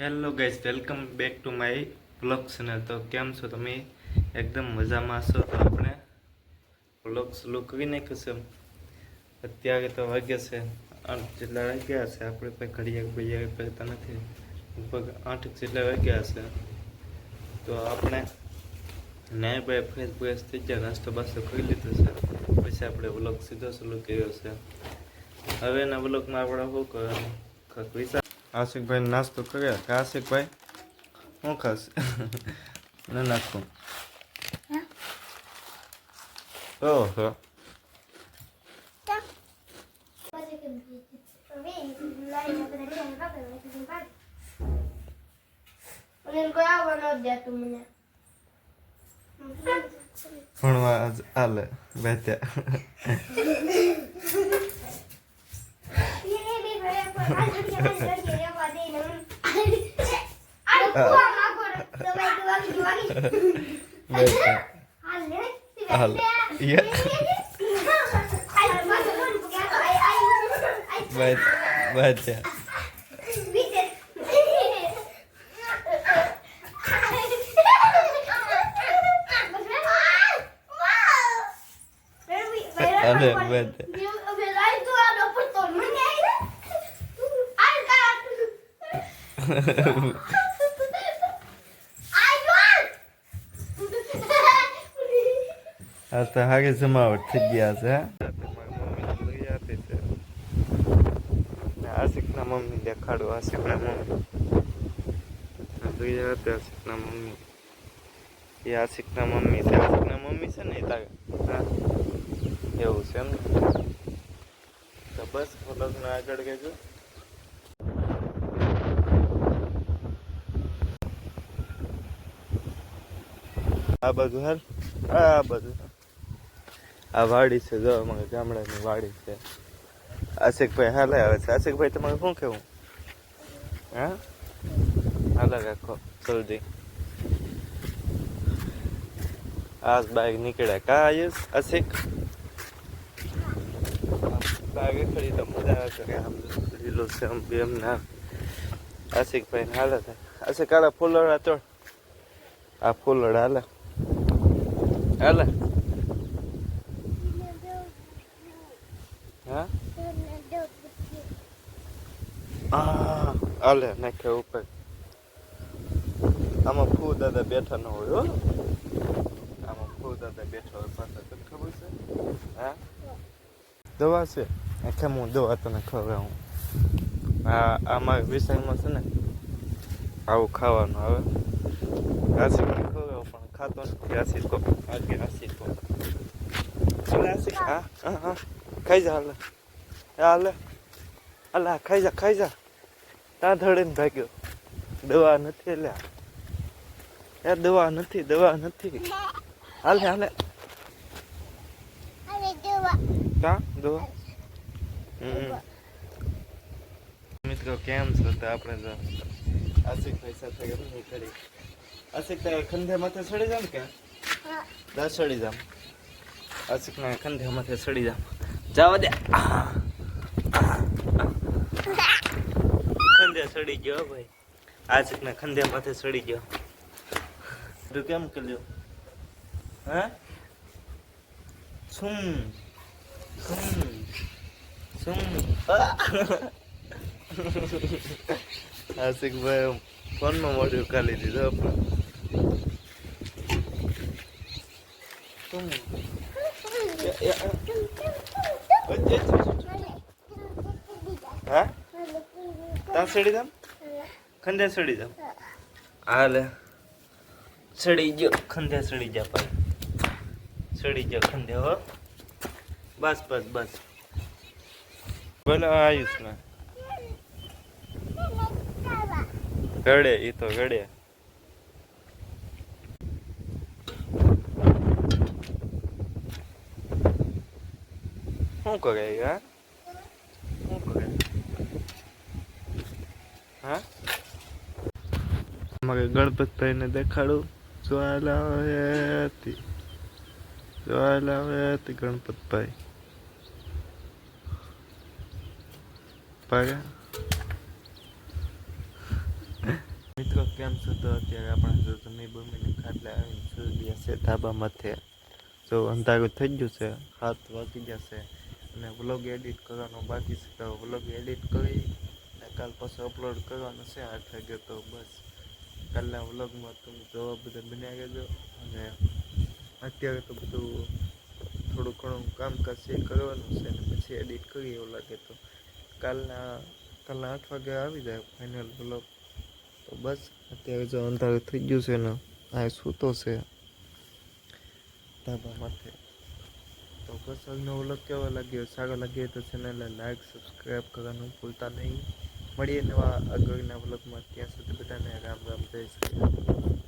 Hello guys, welcome back to my vlog channel. તો કેમ છો તમે? એકદમ મજામાં છો? તો આપણે વ્લોગ ચાલુ કરી નાખ્યું છે. અત્યારે તો વાગ્યા છે 8 જેટલા વાગ્યા છે. આપણે કોઈ ઘડિયાળ કરતા નથી, લગભગ 8 જેટલા વાગ્યા છે. તો આપણે નાય ભાઈ ફ્રેશ થઈ ગયા, નાસ્તો બાસ્તો કરી લીધો છે. પછી આપણે વ્લોગ સીધો ચાલુ કર્યો છે. હવેના વ્લોગમાં આપણે શું કરવાનું આશિકભાઈ નાસ્તો કર્યા કે આશિકભાઈ શું ખાસ ના નાખું ઓહો ભણવા હાલે બેઠ્યા આ તો હાગે જમાવટ થઈ ગયા છે. આશિકના મમ્મી દેખાડો. આશિકના મમ્મી એ આશિકના મમ્મી છે. આશિકના મમ્મી છે ને તારે એવું છે એમ. તો બસ વ્લોગને આગળ કહેજો. આ બાજુ હાલ, આ બાજુ આ વાડી છે. જો અમારા ગામડાની વાડી છે. આશિકભાઈ હાલે આવે છે. આશિકભાઈ તમારે શું કેવું? હા હાલે રાખો જલ્દી. આજ બાઈક નીકળ્યા કા આયુષ આશિક બાઈક ખડી તો મજા આવે છે. આમ લીલો છે આમ બે એમ ના. આશિકભાઈ ને હાલે થાય. આશિક હાલે ફૂલડા તોડ. આ ફૂલડા હાલે હાલે હા હાલે નાખે ઉપર. આમાં ફૂ દાદા બેઠા ન હોય હો. આમાં ફૂ દાદા બેઠા હોય પાછા. તને ખબર છે? હા દવા છે. આખે હું દવા તને ખવડાવું. આમાં વિષયમાં છે ને આવું ખાવાનું આવે. આશિકને ખવડાવું પણ ખાતો નથી. આશિકો આગે આશિકો આશિક હા હા હા ખાઈ જા. હાલે હાલે અલા ખાઈ જા. ત્યાં ધડીને ભાગ્યો. દવા નથી એટલે એ દવા નથી. હાલે ક્યાં દવા? મિત્રો કેમ છો? તો આપણે તો આશિકભાઈ સાથે કેમ નહીં કરી. આશિક ખંધે માથે ચડી જામ કે ચડી જામ. આશિકના ખંધે માથે ચડી જામ. જવા દે. ખંધે ચડી ગયો ભાઈ. આશિકના ખંધે માથે ચડી ગયો. તું કેમ કર્યો? હા શું આશિકભાઈ ફોનમાં મોઢું ખાલી દીધો. હા ત્યાં ચડી જામ. ખંધે ચડી જામ. હાલે ચડી ગયો. ખંધે ચડી જા ભાઈ. ચડી ગયો ખંધે હો. બસ બોલો આયુષ ના ગળે. એ તો ગળે. શું કરે? હા શું કરે? હા અમારે ગણપતભાઈ ને દેખાડું. જોયેલા આવે ગણપતભાઈ પાડ્યા. કેમ છો? તો અત્યારે આપણે જો જમી બમીને ખાટલા આવીને સુઈ ગયા છે ધાબા માથે. જો અંધારું થઈ ગયું છે, 7 વાગી જશે અને વ્લોગ એડિટ કરવાનો બાકી છે. તો વ્લોગ એડિટ કરી અને કાલ પાછો અપલોડ કરવાનો છે 8 વાગે. તો બસ કાલના વ્લોગમાં તમે જોવા બધા બન્યા રહેજો. અને અત્યારે તો બધું થોડું ઘણું કામકાજ છે કરવાનું છે અને પછી એડિટ કરીએ એવું લાગે તો કાલના 8 વાગે આવી જાય ફાઇનલ વ્લોગ. તો બસ અત્યારે જો અંધારું થઈ ગયું છે ને આ સૂતો છે ધાબા માથે. તો બસ આજનો વ્લોગ કેવો લાગ્યો? સારો લાગ્યો તો ચેનલને લાઈક સબસ્ક્રાઈબ કરવાનું ભૂલતા નહીં. મળીએ નવા આગળના વ્લોગમાં. ત્યાં સુધી બધાને રામ રામ, જય શ્રી રામ.